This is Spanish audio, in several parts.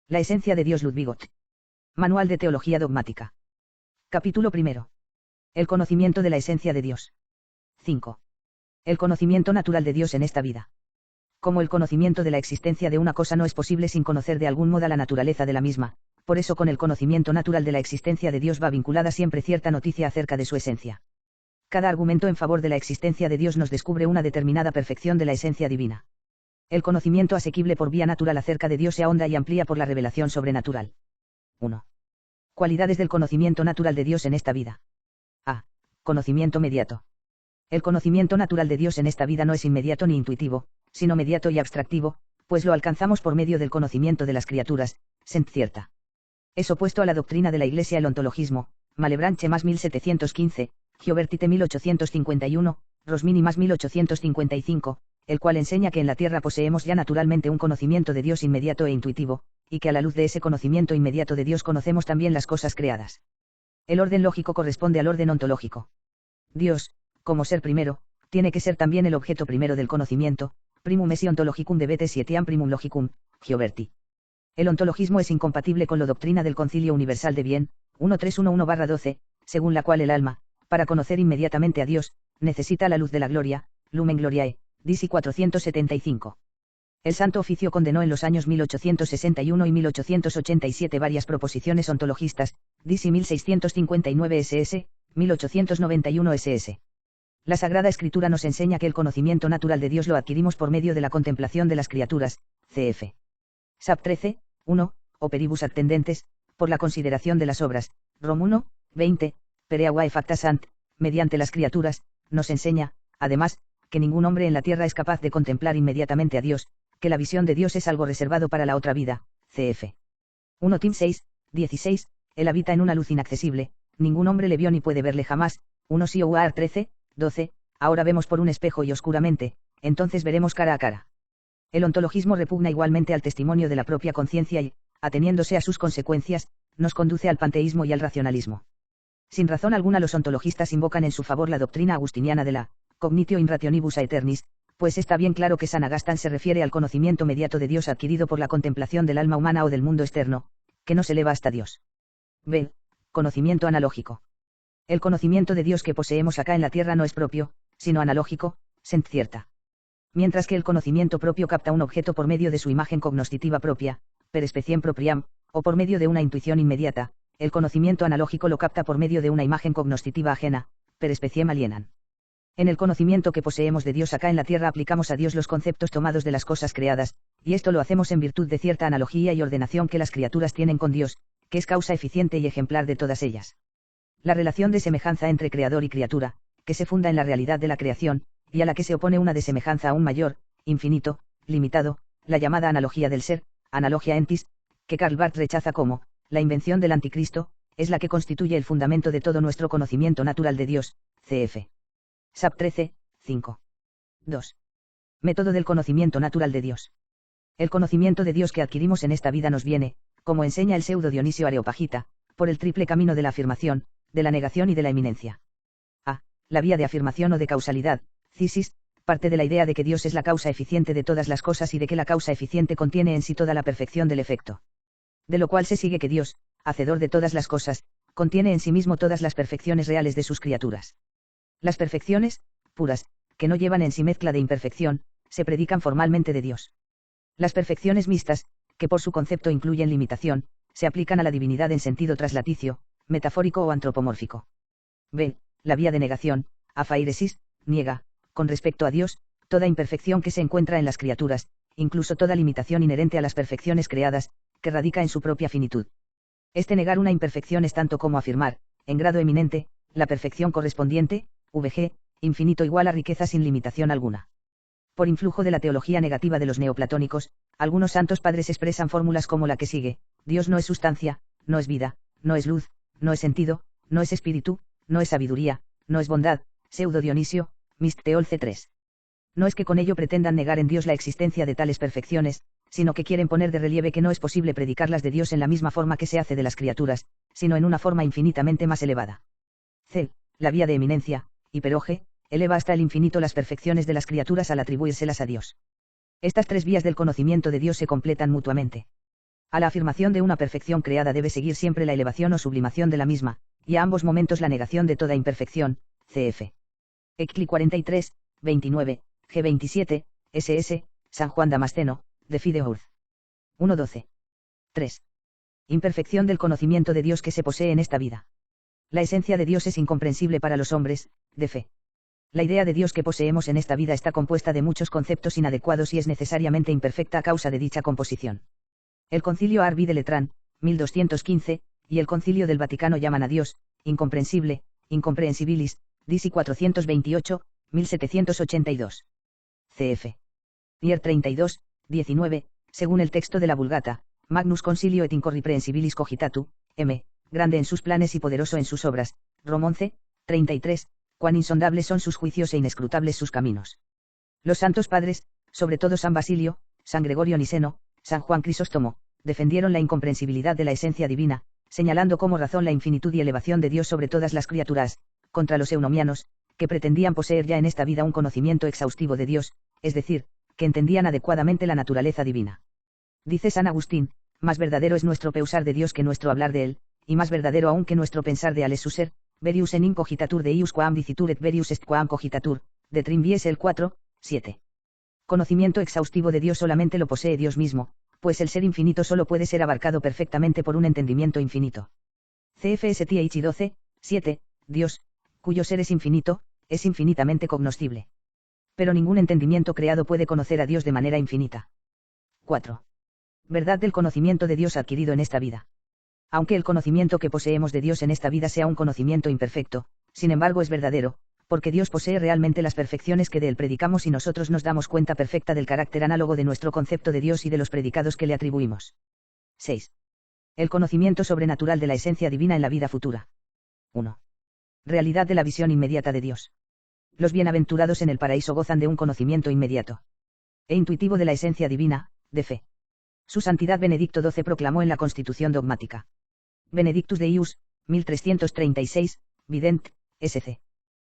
La esencia de Dios Ludvigot. Manual de Teología Dogmática. Capítulo 1. El conocimiento de la esencia de Dios. 5. El conocimiento natural de Dios en esta vida. Como el conocimiento de la existencia de una cosa no es posible sin conocer de algún modo la naturaleza de la misma, por eso con el conocimiento natural de la existencia de Dios va vinculada siempre cierta noticia acerca de su esencia. Cada argumento en favor de la existencia de Dios nos descubre una determinada perfección de la esencia divina. El conocimiento asequible por vía natural acerca de Dios se ahonda y amplía por la revelación sobrenatural. 1. Cualidades del conocimiento natural de Dios en esta vida. A. Conocimiento mediato. El conocimiento natural de Dios en esta vida no es inmediato ni intuitivo, sino mediato y abstractivo, pues lo alcanzamos por medio del conocimiento de las criaturas, sent cierta. Es opuesto a la doctrina de la Iglesia el ontologismo, Malebranche más 1715, Giobertite 1851, Rosmini más 1855, el cual enseña que en la tierra poseemos ya naturalmente un conocimiento de Dios inmediato e intuitivo, y que a la luz de ese conocimiento inmediato de Dios conocemos también las cosas creadas. El orden lógico corresponde al orden ontológico. Dios, como ser primero, tiene que ser también el objeto primero del conocimiento, primum esse ontologicum debetes etiam primum logicum, Gioberti. El ontologismo es incompatible con la doctrina del Concilio Universal de Bien, 1311-12, según la cual el alma, para conocer inmediatamente a Dios, necesita la luz de la gloria, lumen gloriae, Disi 475. El Santo Oficio condenó en los años 1861 y 1887 varias proposiciones ontologistas, Disi 1659 ss, 1891 ss. La Sagrada Escritura nos enseña que el conocimiento natural de Dios lo adquirimos por medio de la contemplación de las criaturas, cf. Sap 13, 1, Operibus Attendentes, por la consideración de las obras, Rom 1, 20, Pereaguae Facta Sant, mediante las criaturas, nos enseña, además, que ningún hombre en la tierra es capaz de contemplar inmediatamente a Dios, que la visión de Dios es algo reservado para la otra vida, cf. 1 Tim 6, 16, él habita en una luz inaccesible, ningún hombre le vio ni puede verle jamás, 1 Sioar 13, 12, ahora vemos por un espejo y oscuramente, entonces veremos cara a cara. El ontologismo repugna igualmente al testimonio de la propia conciencia y, ateniéndose a sus consecuencias, nos conduce al panteísmo y al racionalismo. Sin razón alguna los ontologistas invocan en su favor la doctrina agustiniana de la cognitio in rationibus aeternis, pues está bien claro que San Agustín se refiere al conocimiento mediato de Dios adquirido por la contemplación del alma humana o del mundo externo, que no se eleva hasta Dios. B. Conocimiento analógico. El conocimiento de Dios que poseemos acá en la tierra no es propio, sino analógico, sent cierta. Mientras que el conocimiento propio capta un objeto por medio de su imagen cognoscitiva propia, per speciem propriam, o por medio de una intuición inmediata, el conocimiento analógico lo capta por medio de una imagen cognoscitiva ajena, per speciem alienam. En el conocimiento que poseemos de Dios acá en la tierra aplicamos a Dios los conceptos tomados de las cosas creadas, y esto lo hacemos en virtud de cierta analogía y ordenación que las criaturas tienen con Dios, que es causa eficiente y ejemplar de todas ellas. La relación de semejanza entre creador y criatura, que se funda en la realidad de la creación, y a la que se opone una de semejanza aún mayor, infinito, limitado, la llamada analogía del ser, analogia entis, que Karl Barth rechaza como la invención del anticristo, es la que constituye el fundamento de todo nuestro conocimiento natural de Dios, cf. Sap 13, 5. 2. Método del conocimiento natural de Dios. El conocimiento de Dios que adquirimos en esta vida nos viene, como enseña el pseudo Dionisio Areopagita, por el triple camino de la afirmación, de la negación y de la eminencia. A. La vía de afirmación o de causalidad, cisis, parte de la idea de que Dios es la causa eficiente de todas las cosas y de que la causa eficiente contiene en sí toda la perfección del efecto. De lo cual se sigue que Dios, hacedor de todas las cosas, contiene en sí mismo todas las perfecciones reales de sus criaturas. Las perfecciones, puras, que no llevan en sí mezcla de imperfección, se predican formalmente de Dios. Las perfecciones mixtas, que por su concepto incluyen limitación, se aplican a la divinidad en sentido traslaticio, metafórico o antropomórfico. B. La vía de negación, afairesis, niega, con respecto a Dios, toda imperfección que se encuentra en las criaturas, incluso toda limitación inherente a las perfecciones creadas, que radica en su propia finitud. Este negar una imperfección es tanto como afirmar, en grado eminente, la perfección correspondiente, VG, infinito igual a riqueza sin limitación alguna. Por influjo de la teología negativa de los neoplatónicos, algunos santos padres expresan fórmulas como la que sigue: Dios no es sustancia, no es vida, no es luz, no es sentido, no es espíritu, no es sabiduría, no es bondad, pseudo Dionisio, Mist Teol C3. No es que con ello pretendan negar en Dios la existencia de tales perfecciones, sino que quieren poner de relieve que no es posible predicarlas de Dios en la misma forma que se hace de las criaturas, sino en una forma infinitamente más elevada. C. La vía de eminencia, hiperoge, eleva hasta el infinito las perfecciones de las criaturas al atribuírselas a Dios. Estas tres vías del conocimiento de Dios se completan mutuamente. A la afirmación de una perfección creada debe seguir siempre la elevación o sublimación de la misma, y a ambos momentos la negación de toda imperfección, cf. Ecli 43, 29, G27, SS, San Juan Damasceno, de Fide Urth. 1.12. 3. Imperfección del conocimiento de Dios que se posee en esta vida. La esencia de Dios es incomprensible para los hombres, de fe. La idea de Dios que poseemos en esta vida está compuesta de muchos conceptos inadecuados y es necesariamente imperfecta a causa de dicha composición. El Concilio Arbi de Letrán, 1215, y el Concilio del Vaticano llaman a Dios, incomprensible, incomprehensibilis, Disi 428, 1782. Cf. Ier 32, 19, según el texto de la Vulgata, Magnus Concilio et incorriprehensibilis cogitatu, M., grande en sus planes y poderoso en sus obras, Rom 11, 33, cuán insondables son sus juicios e inescrutables sus caminos. Los santos padres, sobre todo San Basilio, San Gregorio Niceno, San Juan Crisóstomo, defendieron la incomprensibilidad de la esencia divina, señalando como razón la infinitud y elevación de Dios sobre todas las criaturas, contra los eunomianos, que pretendían poseer ya en esta vida un conocimiento exhaustivo de Dios, es decir, que entendían adecuadamente la naturaleza divina. Dice San Agustín, más verdadero es nuestro pensar de Dios que nuestro hablar de él, y más verdadero aún que nuestro pensar de Ales su ser, verius enim cogitatur Deius quam dicitur et verius est quam cogitatur, de Trimbies el 4, 7. Conocimiento exhaustivo de Dios solamente lo posee Dios mismo, pues el ser infinito solo puede ser abarcado perfectamente por un entendimiento infinito. CFSTH 12, 7, Dios, cuyo ser es infinito, es infinitamente cognoscible. Pero ningún entendimiento creado puede conocer a Dios de manera infinita. 4. Verdad del conocimiento de Dios adquirido en esta vida. Aunque el conocimiento que poseemos de Dios en esta vida sea un conocimiento imperfecto, sin embargo es verdadero, porque Dios posee realmente las perfecciones que de él predicamos y nosotros nos damos cuenta perfecta del carácter análogo de nuestro concepto de Dios y de los predicados que le atribuimos. 6. El conocimiento sobrenatural de la esencia divina en la vida futura. 1. Realidad de la visión inmediata de Dios. Los bienaventurados en el paraíso gozan de un conocimiento inmediato e intuitivo de la esencia divina, de fe. Su Santidad Benedicto XII proclamó en la Constitución dogmática. Benedictus Deius, 1336, Vident, SC.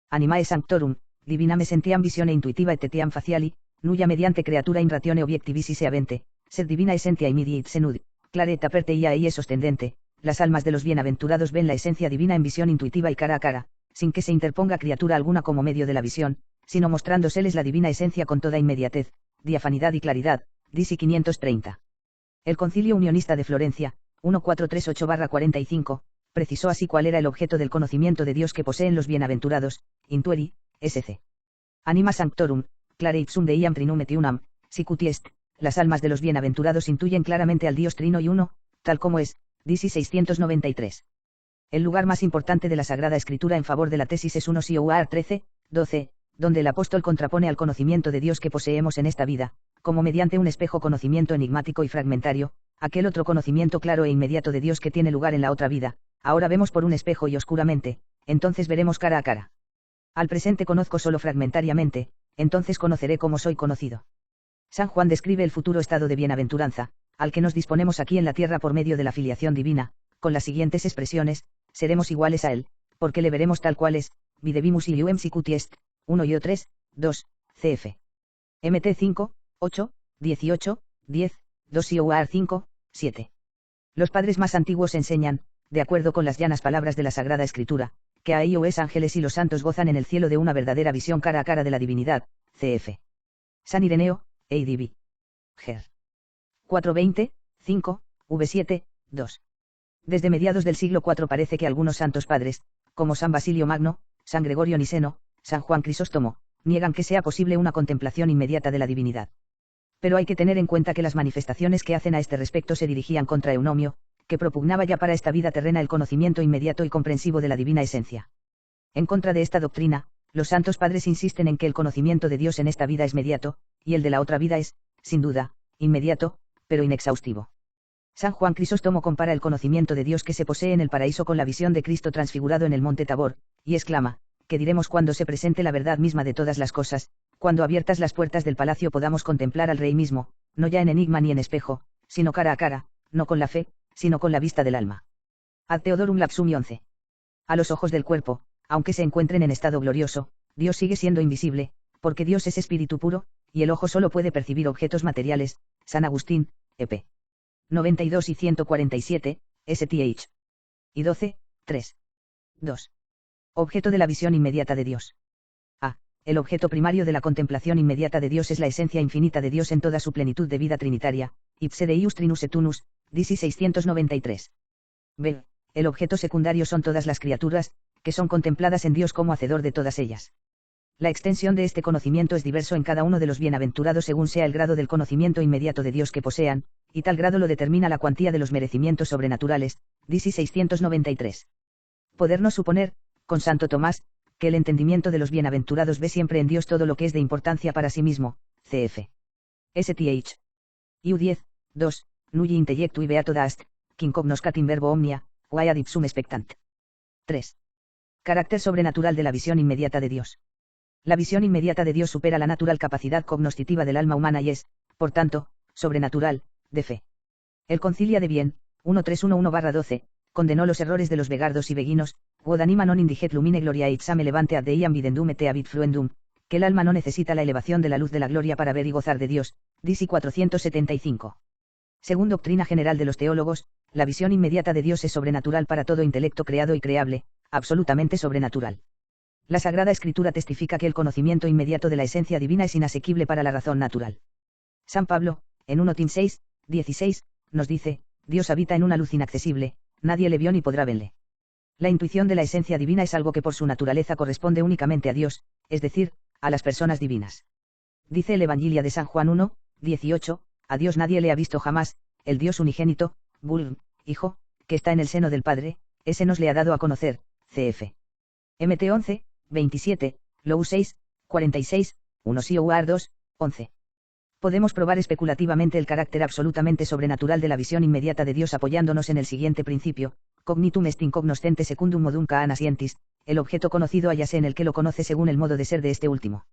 Animae Sanctorum, diviname sentiam visione intuitiva et etiam faciali, nulla mediante creatura in ratione obiectivis seavente, sed divina essentia immediate senud, claret aperte ia eies ostendente, las almas de los bienaventurados ven la esencia divina en visión intuitiva y cara a cara, sin que se interponga criatura alguna como medio de la visión, sino mostrándoseles la divina esencia con toda inmediatez, diafanidad y claridad, Disi 530. El Concilio Unionista de Florencia, 1438-45, precisó así cuál era el objeto del conocimiento de Dios que poseen los bienaventurados, intueri, sc. Anima sanctorum, clare ipsum deiam trinum et unam, sicut est, las almas de los bienaventurados intuyen claramente al Dios trino y uno, tal como es, Disi 693. El lugar más importante de la Sagrada Escritura en favor de la tesis es 1 Sioar 13, 12, donde el apóstol contrapone al conocimiento de Dios que poseemos en esta vida, como mediante un espejo conocimiento enigmático y fragmentario, aquel otro conocimiento claro e inmediato de Dios que tiene lugar en la otra vida, ahora vemos por un espejo y oscuramente, entonces veremos cara a cara. Al presente conozco solo fragmentariamente, entonces conoceré como soy conocido. San Juan describe el futuro estado de bienaventuranza, al que nos disponemos aquí en la tierra por medio de la filiación divina, con las siguientes expresiones: seremos iguales a él, porque le veremos tal cual es, videbimus ilium sicut est, 1 y 3, 2, cf. Mt 5, 8, 18, 10, 2 Ioar 5, 7. Los padres más antiguos enseñan, de acuerdo con las llanas palabras de la Sagrada Escritura, que a ellos ángeles y los santos gozan en el cielo de una verdadera visión cara a cara de la divinidad, cf. San Ireneo, ADB. Ger. 420, 5, V7, 2. Desde mediados del siglo IV parece que algunos santos padres, como San Basilio Magno, San Gregorio Niceno, San Juan Crisóstomo, niegan que sea posible una contemplación inmediata de la divinidad. Pero hay que tener en cuenta que las manifestaciones que hacen a este respecto se dirigían contra Eunomio, que propugnaba ya para esta vida terrena el conocimiento inmediato y comprensivo de la divina esencia. En contra de esta doctrina, los santos padres insisten en que el conocimiento de Dios en esta vida es mediato, y el de la otra vida es, sin duda, inmediato, pero inexhaustivo. San Juan Crisóstomo compara el conocimiento de Dios que se posee en el paraíso con la visión de Cristo transfigurado en el monte Tabor, y exclama: ¿qué diremos cuando se presente la verdad misma de todas las cosas, cuando abiertas las puertas del palacio podamos contemplar al Rey mismo, no ya en enigma ni en espejo, sino cara a cara, no con la fe, sino con la vista del alma? Ad Theodorum Lapsumi 11. A los ojos del cuerpo, aunque se encuentren en estado glorioso, Dios sigue siendo invisible, porque Dios es espíritu puro, y el ojo solo puede percibir objetos materiales. San Agustín, ep. 92 y 147, STH. Y 12, 3. 2. Objeto de la visión inmediata de Dios. A. El objeto primario de la contemplación inmediata de Dios es la esencia infinita de Dios en toda su plenitud de vida trinitaria, ipse Deius Trinus et Unus, DC 693. B. El objeto secundario son todas las criaturas, que son contempladas en Dios como hacedor de todas ellas. La extensión de este conocimiento es diverso en cada uno de los bienaventurados según sea el grado del conocimiento inmediato de Dios que posean, y tal grado lo determina la cuantía de los merecimientos sobrenaturales, DC 693. Podernos suponer, con Santo Tomás, que el entendimiento de los bienaventurados ve siempre en Dios todo lo que es de importancia para sí mismo, cf. STH. Iu 10, 2, nulli intellectui beato dast, quin cognoscat in verbo omnia, quae ad ipsum spectant. 3. Carácter sobrenatural de la visión inmediata de Dios. La visión inmediata de Dios supera la natural capacidad cognoscitiva del alma humana y es, por tanto, sobrenatural, de fe. El Concilia de Bien, 1311-12, condenó los errores de los vegardos y beguinos, quod anima non indiget lumine gloria ipsame levante ad deiam videndum et habit fluendum, que el alma no necesita la elevación de la luz de la gloria para ver y gozar de Dios, DC 475. Según doctrina general de los teólogos, la visión inmediata de Dios es sobrenatural para todo intelecto creado y creable, absolutamente sobrenatural. La Sagrada Escritura testifica que el conocimiento inmediato de la esencia divina es inasequible para la razón natural. San Pablo, en 1 Tim 6, 16, nos dice, Dios habita en una luz inaccesible, nadie le vio ni podrá verle. La intuición de la esencia divina es algo que por su naturaleza corresponde únicamente a Dios, es decir, a las personas divinas. Dice el Evangelio de San Juan 1, 18, a Dios nadie le ha visto jamás, el Dios unigénito, Bulb, Hijo, que está en el seno del Padre, ese nos le ha dado a conocer, cf. Mt 11, 27, Lou 6, 46, 1 Sioar 2, 11. Podemos probar especulativamente el carácter absolutamente sobrenatural de la visión inmediata de Dios apoyándonos en el siguiente principio, cognitum est incognoscente secundum modum caana scientis, el objeto conocido hállase en el que lo conoce según el modo de ser de este último.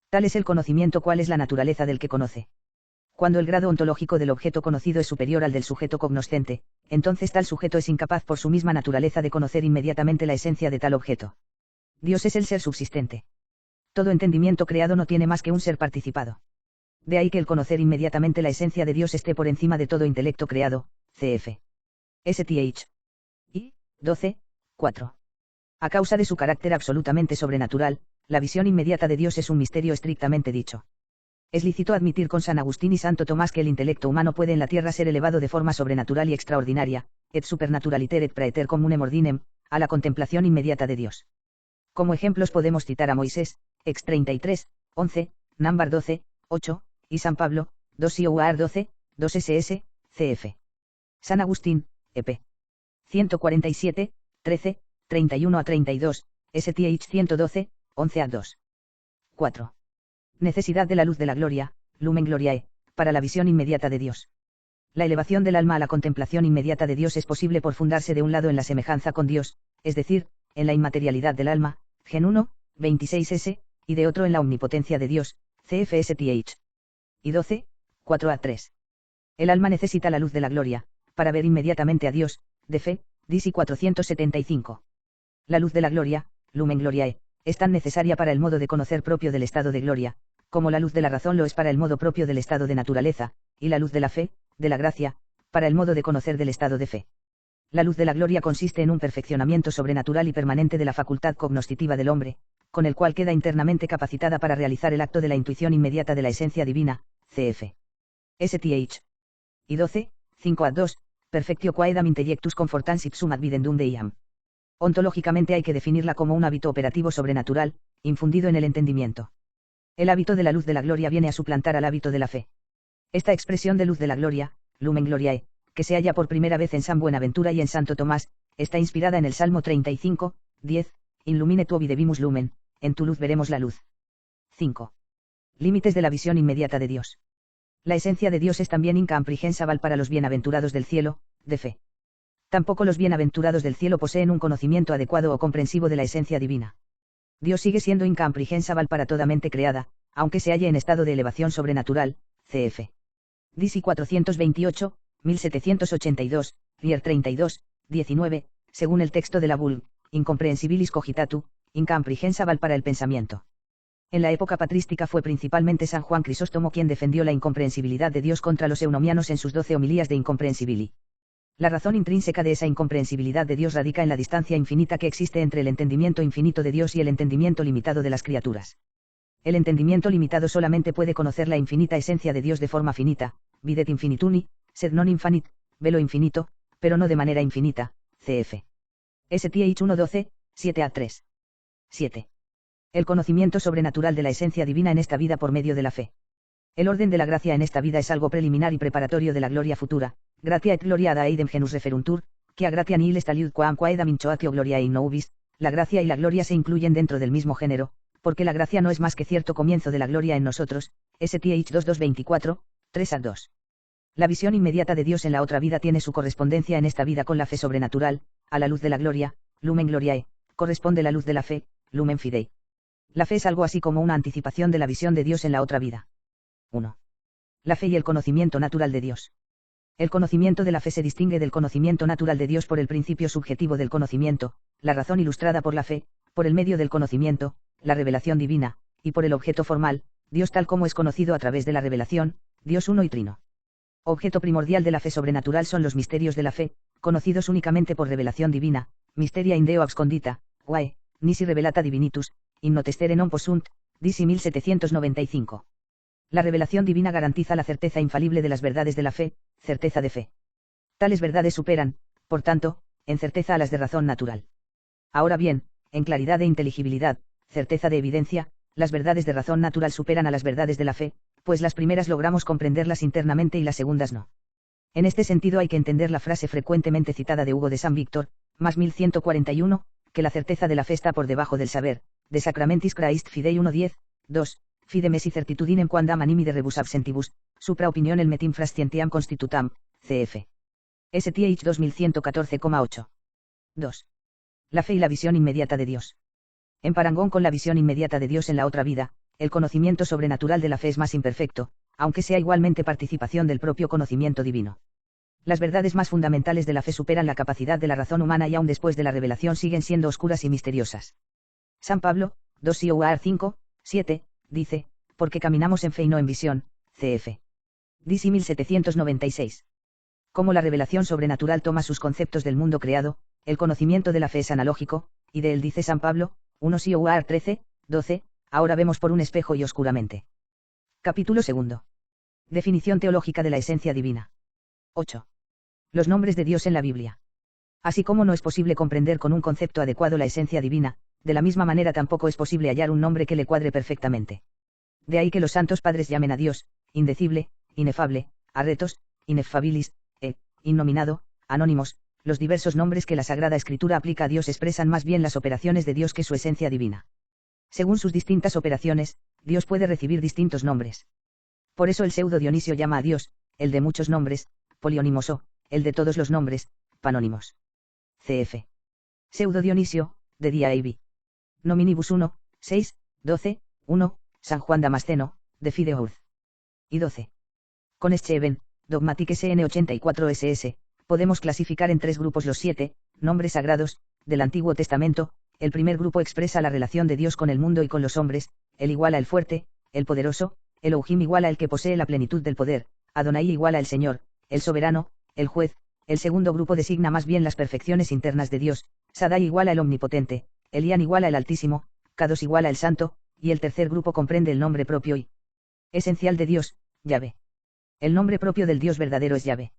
Tal es el conocimiento cuál es la naturaleza del que conoce. Cuando el grado ontológico del objeto conocido es superior al del sujeto cognoscente, entonces tal sujeto es incapaz por su misma naturaleza de conocer inmediatamente la esencia de tal objeto. Dios es el ser subsistente. Todo entendimiento creado no tiene más que un ser participado. De ahí que el conocer inmediatamente la esencia de Dios esté por encima de todo intelecto creado, cf. STH. Y, 12, 4. A causa de su carácter absolutamente sobrenatural, la visión inmediata de Dios es un misterio estrictamente dicho. Es lícito admitir con San Agustín y Santo Tomás que el intelecto humano puede en la tierra ser elevado de forma sobrenatural y extraordinaria, et supernaturaliter et praeter communem ordinem, a la contemplación inmediata de Dios. Como ejemplos podemos citar a Moisés, ex 33, 11, Námbar 12, 8, y San Pablo, 2 Ioar 12, 2 SS, cf. San Agustín, ep. 147, 13, 31 a 32, STH 112, 11 a 2. 4. Necesidad de la luz de la gloria, lumen gloriae, para la visión inmediata de Dios. La elevación del alma a la contemplación inmediata de Dios es posible por fundarse de un lado en la semejanza con Dios, es decir, en la inmaterialidad del alma, Gen 1, 26s, y de otro en la omnipotencia de Dios, CFSTH. Y 12, 4 a 3. El alma necesita la luz de la gloria, para ver inmediatamente a Dios, de fe, DC 475. La luz de la gloria, lumen gloriae, es tan necesaria para el modo de conocer propio del estado de gloria, como la luz de la razón lo es para el modo propio del estado de naturaleza, y la luz de la fe, de la gracia, para el modo de conocer del estado de fe. La luz de la gloria consiste en un perfeccionamiento sobrenatural y permanente de la facultad cognoscitiva del hombre, con el cual queda internamente capacitada para realizar el acto de la intuición inmediata de la esencia divina, cf. STH. Y 12, 5 a 2, perfectio quaedam intellectus confortans ipsum ad videndum deiam. Ontológicamente hay que definirla como un hábito operativo sobrenatural, infundido en el entendimiento. El hábito de la luz de la gloria viene a suplantar al hábito de la fe. Esta expresión de luz de la gloria, lumen gloriae, que se halla por primera vez en San Buenaventura y en Santo Tomás, está inspirada en el Salmo 35, 10, Illumine tu videbimus lumen, en tu luz veremos la luz. 5. Límites de la visión inmediata de Dios. La esencia de Dios es también incomprehensable para los bienaventurados del cielo, de fe. Tampoco los bienaventurados del cielo poseen un conocimiento adecuado o comprensivo de la esencia divina. Dios sigue siendo incomprehensable para toda mente creada, aunque se halle en estado de elevación sobrenatural, cf. DC 428, 1782, Lier 32, 19, según el texto de la Bull, incomprehensibilis cogitatu, incomprehensable para el pensamiento. En la época patrística fue principalmente San Juan Crisóstomo quien defendió la incomprensibilidad de Dios contra los eunomianos en sus 12 homilías de Incomprehensibili. La razón intrínseca de esa incomprensibilidad de Dios radica en la distancia infinita que existe entre el entendimiento infinito de Dios y el entendimiento limitado de las criaturas. El entendimiento limitado solamente puede conocer la infinita esencia de Dios de forma finita, videt infinituni, sed non infinit, velo infinito, pero no de manera infinita, cf. STH 1.12, 7a3. 7. El conocimiento sobrenatural de la esencia divina en esta vida por medio de la fe. El orden de la gracia en esta vida es algo preliminar y preparatorio de la gloria futura. Gratia et gloria ad aidem genus referuntur, que a gratia nihil est aliud quam quaedam inchoatio gloriae in nobis. La gracia y la gloria se incluyen dentro del mismo género, porque la gracia no es más que cierto comienzo de la gloria en nosotros. STH 2224, 3a2. La visión inmediata de Dios en la otra vida tiene su correspondencia en esta vida con la fe sobrenatural. A la luz de la gloria, lumen gloriae, corresponde la luz de la fe, lumen fidei. La fe es algo así como una anticipación de la visión de Dios en la otra vida. 1. La fe y el conocimiento natural de Dios. El conocimiento de la fe se distingue del conocimiento natural de Dios por el principio subjetivo del conocimiento, la razón ilustrada por la fe, por el medio del conocimiento, la revelación divina, y por el objeto formal, Dios tal como es conocido a través de la revelación, Dios uno y trino. Objeto primordial de la fe sobrenatural son los misterios de la fe, conocidos únicamente por revelación divina, mysteria in Deo abscondita, uae, nisi revelata divinitus, in notestere non possunt, disi 1795. La revelación divina garantiza la certeza infalible de las verdades de la fe, certeza de fe. Tales verdades superan, por tanto, en certeza a las de razón natural. Ahora bien, en claridad e inteligibilidad, certeza de evidencia, las verdades de razón natural superan a las verdades de la fe, pues las primeras logramos comprenderlas internamente y las segundas no. En este sentido hay que entender la frase frecuentemente citada de Hugo de San Víctor, más 1141, que la certeza de la fe está por debajo del saber, de Sacramentis Christ Fidei 1.10, 2. Fidemes y certitudinem quandam animi de rebus absentibus, supra opinionem et infrascientiam constitutam, cf. STH 2114,8. 2. La fe y la visión inmediata de Dios. En parangón con la visión inmediata de Dios en la otra vida, el conocimiento sobrenatural de la fe es más imperfecto, aunque sea igualmente participación del propio conocimiento divino. Las verdades más fundamentales de la fe superan la capacidad de la razón humana y aún después de la revelación siguen siendo oscuras y misteriosas. San Pablo, 2 Cor 5, 7, dice, porque caminamos en fe y no en visión, cf. Disi 1796. Como la revelación sobrenatural toma sus conceptos del mundo creado, el conocimiento de la fe es analógico, y de él dice San Pablo, 1 Cor 13, 12, ahora vemos por un espejo y oscuramente. Capítulo 2. Definición teológica de la esencia divina. 8. Los nombres de Dios en la Biblia. Así como no es posible comprender con un concepto adecuado la esencia divina, de la misma manera tampoco es posible hallar un nombre que le cuadre perfectamente. De ahí que los santos padres llamen a Dios, indecible, inefable, arretos, ineffabilis, innominado, anónimos. Los diversos nombres que la Sagrada Escritura aplica a Dios expresan más bien las operaciones de Dios que su esencia divina. Según sus distintas operaciones, Dios puede recibir distintos nombres. Por eso el pseudo Dionisio llama a Dios, el de muchos nombres, polionimoso, el de todos los nombres, panónimos. Cf. Pseudo Dionisio, de Dia Eibi. Nominibus 1, 6, 12, 1, San Juan Damasceno, de Fideourth. Y 12. Con Scheven, Dogmatic SN 84 SS, podemos clasificar en tres grupos los 7 nombres sagrados del Antiguo Testamento. El primer grupo expresa la relación de Dios con el mundo y con los hombres, el igual a el fuerte, el poderoso, Elohim igual a el que posee la plenitud del poder, Adonai igual a el Señor, el soberano, el juez. El segundo grupo designa más bien las perfecciones internas de Dios, Sadai igual a el omnipotente, Elián igual a el Altísimo, Kados igual a el Santo, y el tercer grupo comprende el nombre propio y esencial de Dios, Yahvé. El nombre propio del Dios verdadero es Yahvé.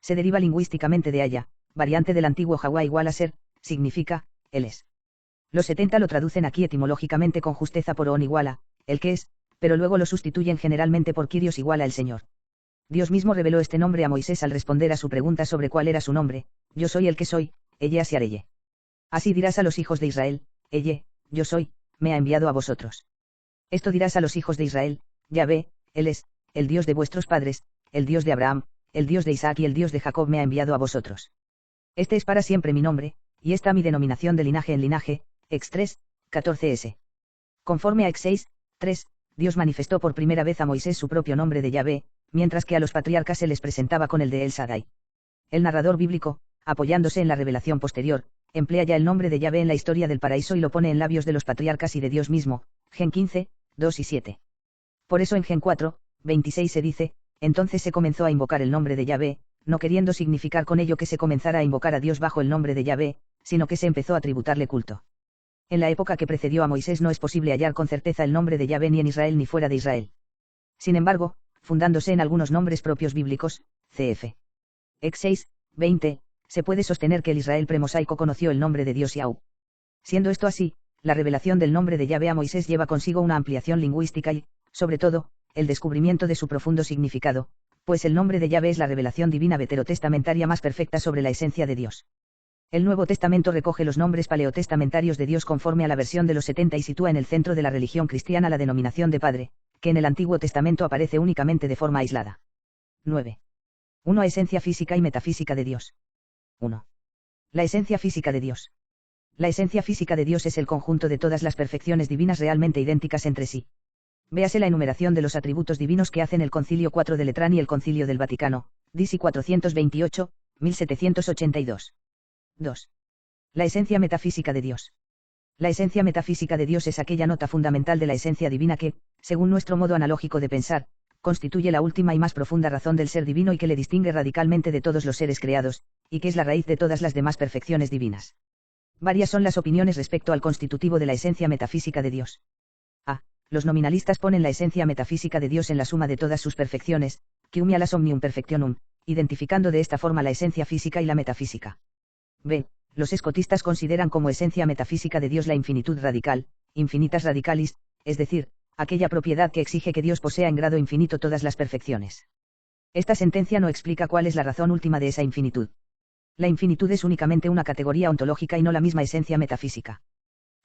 Se deriva lingüísticamente de Haya, variante del antiguo Jahua igual a ser, significa, Él es. Los 70 lo traducen aquí etimológicamente con justeza por On igual a, el que es, pero luego lo sustituyen generalmente por Kyrios igual a el Señor. Dios mismo reveló este nombre a Moisés al responder a su pregunta sobre cuál era su nombre: yo soy el que soy, Elle asiarelle. Así dirás a los hijos de Israel: Elle, yo soy, me ha enviado a vosotros. Esto dirás a los hijos de Israel: Yahvé, Él es, el Dios de vuestros padres, el Dios de Abraham, el Dios de Isaac y el Dios de Jacob me ha enviado a vosotros. Este es para siempre mi nombre, y esta mi denominación de linaje en linaje. Ex 3, 14s. Conforme a Ex 6, 3, Dios manifestó por primera vez a Moisés su propio nombre de Yahvé, mientras que a los patriarcas se les presentaba con el de El Shaddai. El narrador bíblico, apoyándose en la revelación posterior, emplea ya el nombre de Yahvé en la historia del paraíso y lo pone en labios de los patriarcas y de Dios mismo. Gen 15, 2 y 7. Por eso en Gen 4, 26 se dice, entonces se comenzó a invocar el nombre de Yahvé, no queriendo significar con ello que se comenzara a invocar a Dios bajo el nombre de Yahvé, sino que se empezó a tributarle culto. En la época que precedió a Moisés no es posible hallar con certeza el nombre de Yahvé ni en Israel ni fuera de Israel. Sin embargo, fundándose en algunos nombres propios bíblicos, cf. Ex 6, 20, se puede sostener que el Israel premosaico conoció el nombre de Dios Yahú. Siendo esto así, la revelación del nombre de Yahvé a Moisés lleva consigo una ampliación lingüística y, sobre todo, el descubrimiento de su profundo significado, pues el nombre de Yahvé es la revelación divina veterotestamentaria más perfecta sobre la esencia de Dios. El Nuevo Testamento recoge los nombres paleotestamentarios de Dios conforme a la versión de los 70 y sitúa en el centro de la religión cristiana la denominación de Padre, que en el Antiguo Testamento aparece únicamente de forma aislada. 9. 1. Esencia física y metafísica de Dios. 1. La esencia física de Dios. La esencia física de Dios es el conjunto de todas las perfecciones divinas realmente idénticas entre sí. Véase la enumeración de los atributos divinos que hacen el Concilio 4 de Letrán y el Concilio del Vaticano, DC 428, 1782. 2. La esencia metafísica de Dios. La esencia metafísica de Dios es aquella nota fundamental de la esencia divina que, según nuestro modo analógico de pensar, constituye la última y más profunda razón del ser divino y que le distingue radicalmente de todos los seres creados, y que es la raíz de todas las demás perfecciones divinas. Varias son las opiniones respecto al constitutivo de la esencia metafísica de Dios. A. Los nominalistas ponen la esencia metafísica de Dios en la suma de todas sus perfecciones, que umia las omnium perfectionum, identificando de esta forma la esencia física y la metafísica. B. Los escotistas consideran como esencia metafísica de Dios la infinitud radical, infinitas radicalis, es decir, aquella propiedad que exige que Dios posea en grado infinito todas las perfecciones. Esta sentencia no explica cuál es la razón última de esa infinitud. La infinitud es únicamente una categoría ontológica y no la misma esencia metafísica.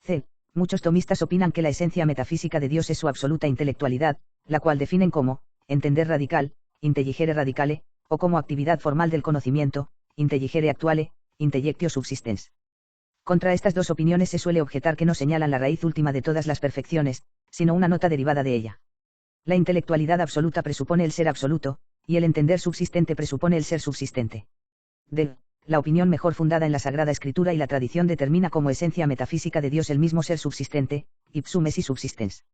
C. Muchos tomistas opinan que la esencia metafísica de Dios es su absoluta intelectualidad, la cual definen como, entender radical, intelligere radicale, o como actividad formal del conocimiento, intelligere actuale, intellectio subsistens. Contra estas dos opiniones se suele objetar que no señalan la raíz última de todas las perfecciones, sino una nota derivada de ella. La intelectualidad absoluta presupone el ser absoluto, y el entender subsistente presupone el ser subsistente. D. La opinión mejor fundada en la Sagrada Escritura y la tradición determina como esencia metafísica de Dios el mismo ser subsistente, ipsum esse subsistens.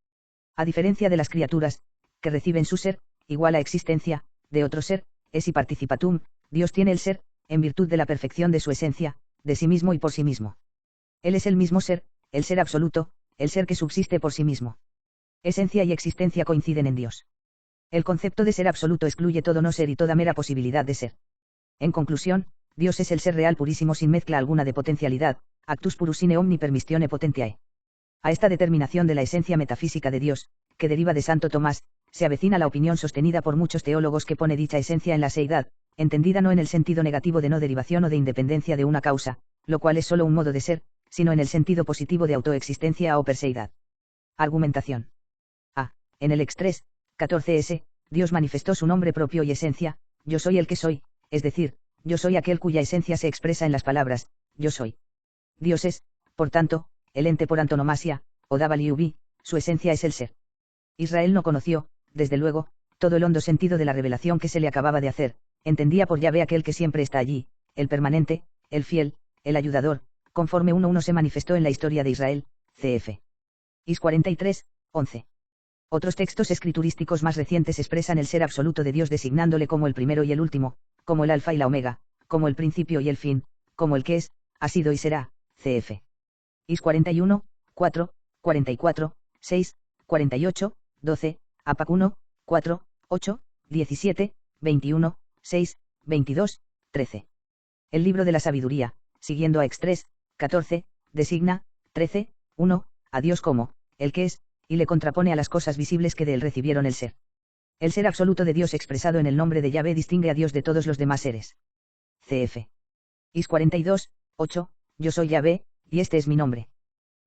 A diferencia de las criaturas, que reciben su ser, igual a existencia, de otro ser, esse participatum, Dios tiene el ser, en virtud de la perfección de su esencia, de sí mismo y por sí mismo. Él es el mismo ser, el ser absoluto, el ser que subsiste por sí mismo. Esencia y existencia coinciden en Dios. El concepto de ser absoluto excluye todo no ser y toda mera posibilidad de ser. En conclusión, Dios es el ser real purísimo sin mezcla alguna de potencialidad, actus purus sine omni permissione potentiae. A esta determinación de la esencia metafísica de Dios, que deriva de Santo Tomás, se avecina la opinión sostenida por muchos teólogos que pone dicha esencia en la seidad, entendida no en el sentido negativo de no derivación o de independencia de una causa, lo cual es solo un modo de ser, sino en el sentido positivo de autoexistencia o perseidad. Argumentación. A. En el ex 3, 14s, Dios manifestó su nombre propio y esencia, yo soy el que soy, es decir, yo soy aquel cuya esencia se expresa en las palabras, yo soy. Dios es, por tanto, el ente por antonomasia, o WB, su esencia es el ser. Israel no conoció, desde luego, todo el hondo sentido de la revelación que se le acababa de hacer, entendía por Yahvé aquel que siempre está allí, el permanente, el fiel, el ayudador, conforme uno se manifestó en la historia de Israel, cf. Is 43, 11. Otros textos escriturísticos más recientes expresan el ser absoluto de Dios designándole como el primero y el último, como el alfa y la omega, como el principio y el fin, como el que es, ha sido y será, cf. Is 41, 4, 44, 6, 48, 12, Apac 1, 4, 8, 17, 21, 6, 22, 13. El libro de la sabiduría, siguiendo a ex 3, 14, designa, 13, 1, a Dios como, el que es, y le contrapone a las cosas visibles que de él recibieron el ser. El ser absoluto de Dios expresado en el nombre de Yahvé distingue a Dios de todos los demás seres. Cf. Is 42, 8, yo soy Yahvé, y este es mi nombre.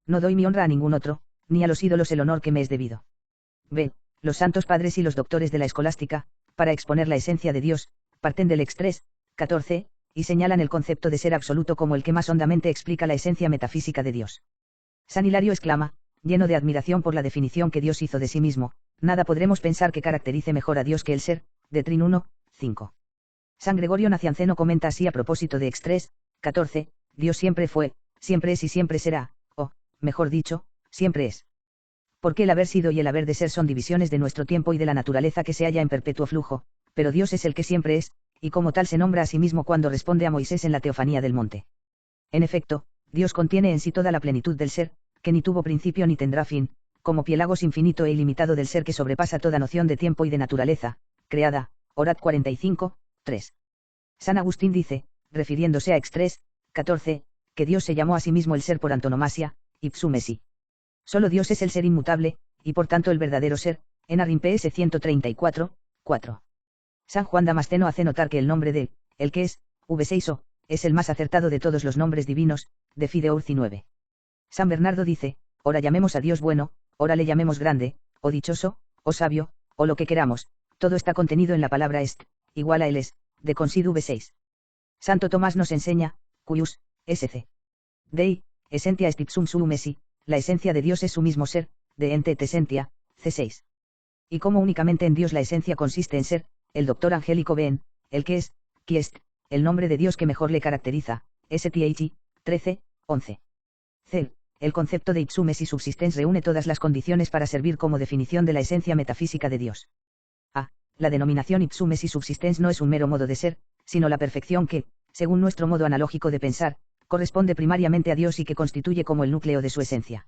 No doy mi honra a ningún otro, ni a los ídolos el honor que me es debido. B. Los santos padres y los doctores de la escolástica, para exponer la esencia de Dios, parten del ex 3, 14, y señalan el concepto de ser absoluto como el que más hondamente explica la esencia metafísica de Dios. San Hilario exclama, lleno de admiración por la definición que Dios hizo de sí mismo, nada podremos pensar que caracterice mejor a Dios que el ser, de Trin 1, 5. San Gregorio Nacianceno comenta así a propósito de ex 3, 14, Dios siempre fue, siempre es y siempre será, o, mejor dicho, siempre es. Porque el haber sido y el haber de ser son divisiones de nuestro tiempo y de la naturaleza que se halla en perpetuo flujo, pero Dios es el que siempre es, y como tal se nombra a sí mismo cuando responde a Moisés en la teofanía del monte. En efecto, Dios contiene en sí toda la plenitud del ser, que ni tuvo principio ni tendrá fin, como piélagos infinito e ilimitado del ser que sobrepasa toda noción de tiempo y de naturaleza, creada, Horat 45, 3. San Agustín dice, refiriéndose a Ex 3, 14, que Dios se llamó a sí mismo el ser por antonomasia, ipsum esi. Solo Dios es el ser inmutable, y por tanto el verdadero ser, en Arrim PS 134, 4. San Juan Damasceno hace notar que el nombre de, el que es, V6o, es el más acertado de todos los nombres divinos, de Fide Urci 9. San Bernardo dice, ora llamemos a Dios bueno, ora le llamemos grande, o dichoso, o sabio, o lo que queramos, todo está contenido en la palabra est, igual a él es, de Consid V6. Santo Tomás nos enseña, cuius, sc. Dei, essentia est ipsum suum esi, la esencia de Dios es su mismo ser, de ente et essentia, C6. Y como únicamente en Dios la esencia consiste en ser, el doctor Angélico Ben, el que es, qui est, el nombre de Dios que mejor le caracteriza, STHI, 13, 11. C. El concepto de ipsum esi subsistens reúne todas las condiciones para servir como definición de la esencia metafísica de Dios. A. La denominación ipsum esi subsistens no es un mero modo de ser, sino la perfección que, según nuestro modo analógico de pensar, corresponde primariamente a Dios y que constituye como el núcleo de su esencia.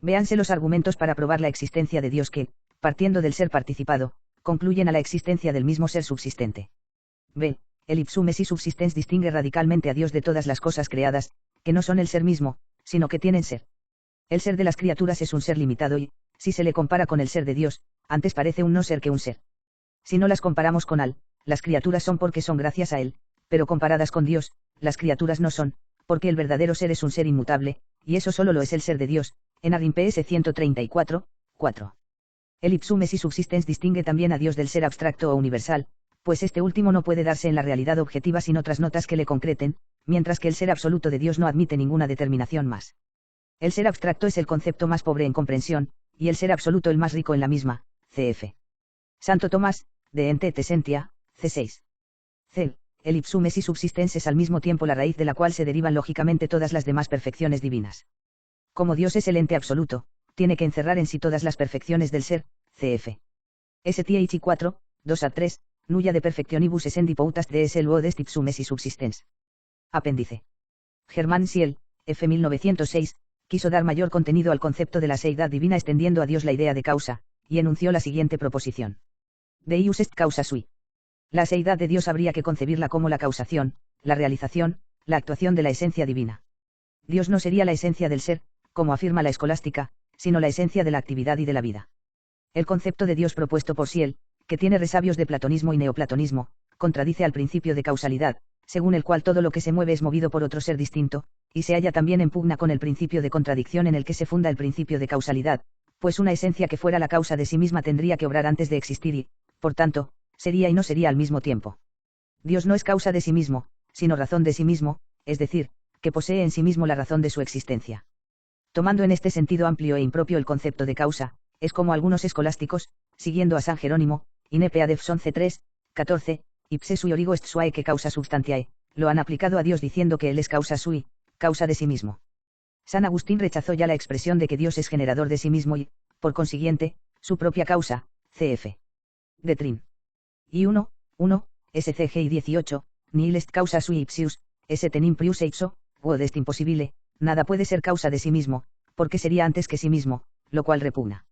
Véanse los argumentos para probar la existencia de Dios que, partiendo del ser participado, concluyen a la existencia del mismo ser subsistente. B. El ipsum esi subsistens distingue radicalmente a Dios de todas las cosas creadas, que no son el ser mismo, sino que tienen ser. El ser de las criaturas es un ser limitado y, si se le compara con el ser de Dios, antes parece un no ser que un ser. Si no las comparamos con Al, las criaturas son porque son gracias a Él, pero comparadas con Dios, las criaturas no son, porque el verdadero ser es un ser inmutable, y eso solo lo es el ser de Dios, en Arrim PS 134, 4. El ipsum esi subsistens distingue también a Dios del ser abstracto o universal, pues este último no puede darse en la realidad objetiva sin otras notas que le concreten, mientras que el ser absoluto de Dios no admite ninguna determinación más. El ser abstracto es el concepto más pobre en comprensión, y el ser absoluto el más rico en la misma, cf. Santo Tomás, de ente et essentia, c6. C. El ipsum esi subsistens es al mismo tiempo la raíz de la cual se derivan lógicamente todas las demás perfecciones divinas. Como Dios es el ente absoluto, tiene que encerrar en sí todas las perfecciones del ser, cf. STHI 4, 2 a 3, nulla de perfectionibus essendi poutas de es el uo dest ipsum esi subsistens. Apéndice. Germán Siel, F. 1906, quiso dar mayor contenido al concepto de la seidad divina extendiendo a Dios la idea de causa, y enunció la siguiente proposición. Deus est causa sui. La seidad de Dios habría que concebirla como la causación, la realización, la actuación de la esencia divina. Dios no sería la esencia del ser, como afirma la escolástica, sino la esencia de la actividad y de la vida. El concepto de Dios propuesto por Siel, que tiene resabios de platonismo y neoplatonismo, contradice al principio de causalidad, según el cual todo lo que se mueve es movido por otro ser distinto, y se halla también en pugna con el principio de contradicción en el que se funda el principio de causalidad, pues una esencia que fuera la causa de sí misma tendría que obrar antes de existir y, por tanto, sería y no sería al mismo tiempo. Dios no es causa de sí mismo, sino razón de sí mismo, es decir, que posee en sí mismo la razón de su existencia. Tomando en este sentido amplio e impropio el concepto de causa, es como algunos escolásticos, siguiendo a San Jerónimo, Inepe Adef 11.3, 14, ipse sui origo est suae que causa substantiae, lo han aplicado a Dios diciendo que Él es causa sui, causa de sí mismo. San Agustín rechazó ya la expresión de que Dios es generador de sí mismo y, por consiguiente, su propia causa, cf. De Trin. Y 1, SCGI 18, nihil est causa sui ipsius, est enim prius ipso, quod est impossibile, nada puede ser causa de sí mismo, porque sería antes que sí mismo, lo cual repugna.